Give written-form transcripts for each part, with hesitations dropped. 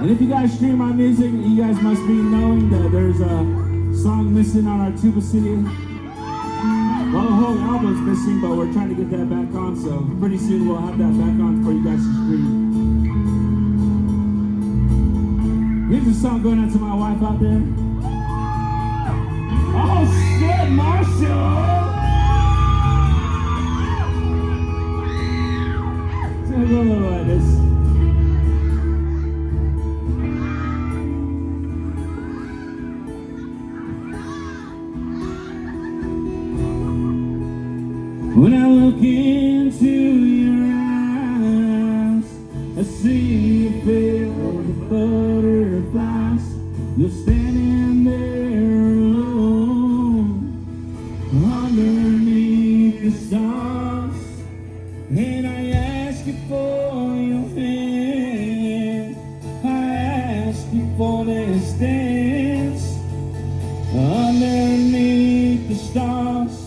And if you guys stream my music, you guys must be knowing that there's a song missing on our Tuba City. Well, the whole album's missing, but we're trying to get that back on, so pretty soon we'll have that back on for you guys to stream. Here's a song going out to my wife out there. Oh shit, Marshall! It's gonna go a little like this. When I look into your eyes, I see you filled with butterflies. You're standing there alone, underneath the stars. And I ask you for your hand, I ask you for this dance, underneath the stars.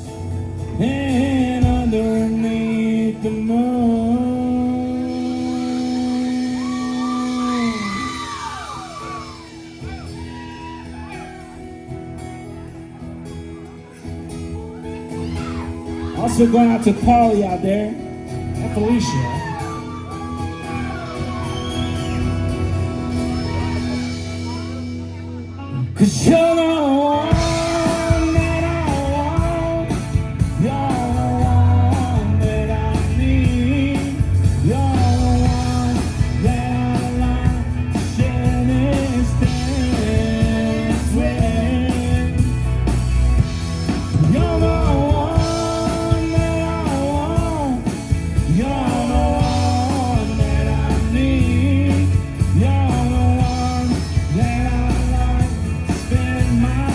And underneath the moon. Also going out to Polly out there and Felicia. 'Cause you're the one that I want. You're the one that I need. You're the one that I like to share this dance with. You're the one that I want. You're the one that I need. You're the one that I like to spend my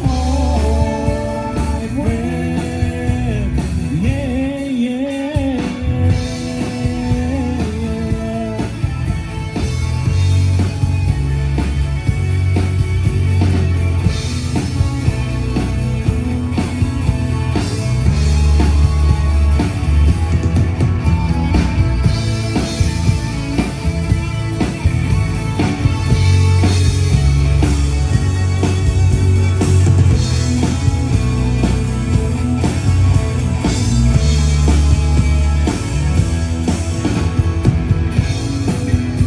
whole life with. Yeah, yeah, yeah.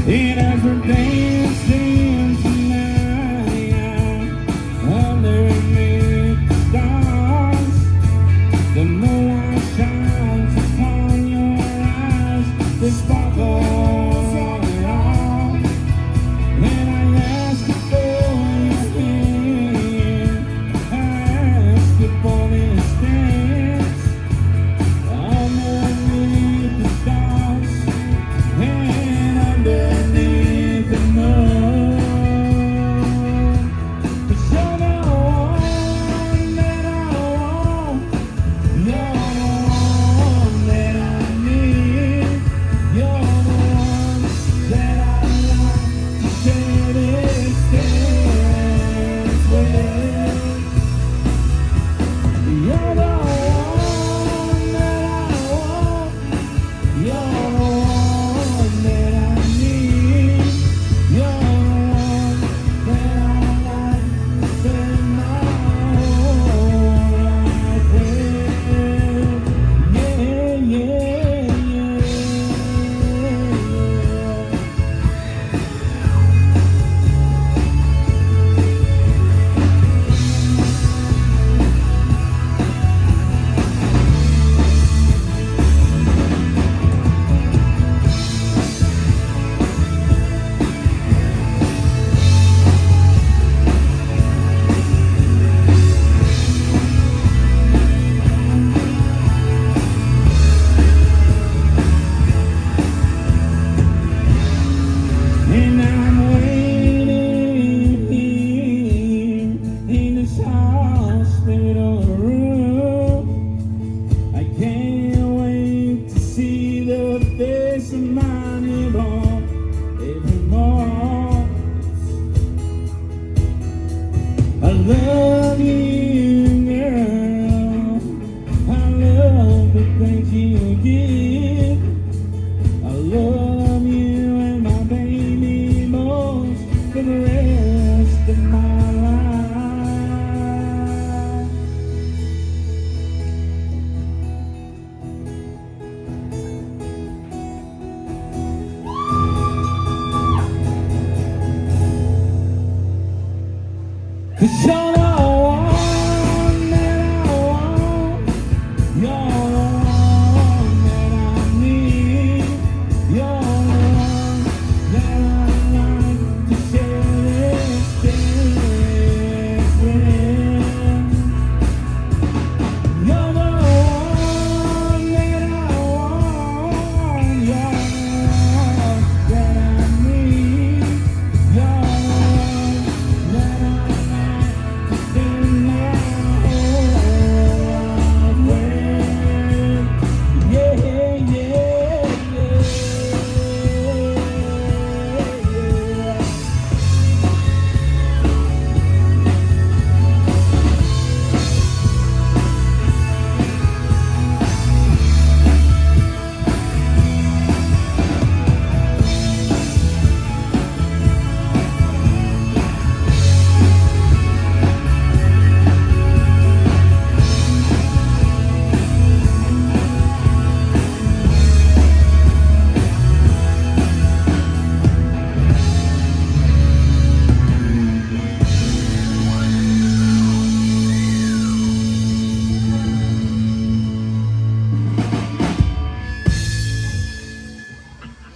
And as we're dancing tonight, underneath the stars, the moonlight shines upon your eyes, the sparkles all around. And I ask you for your hand, I ask you for this dance, underneath the stars. And underneath the moon. For sure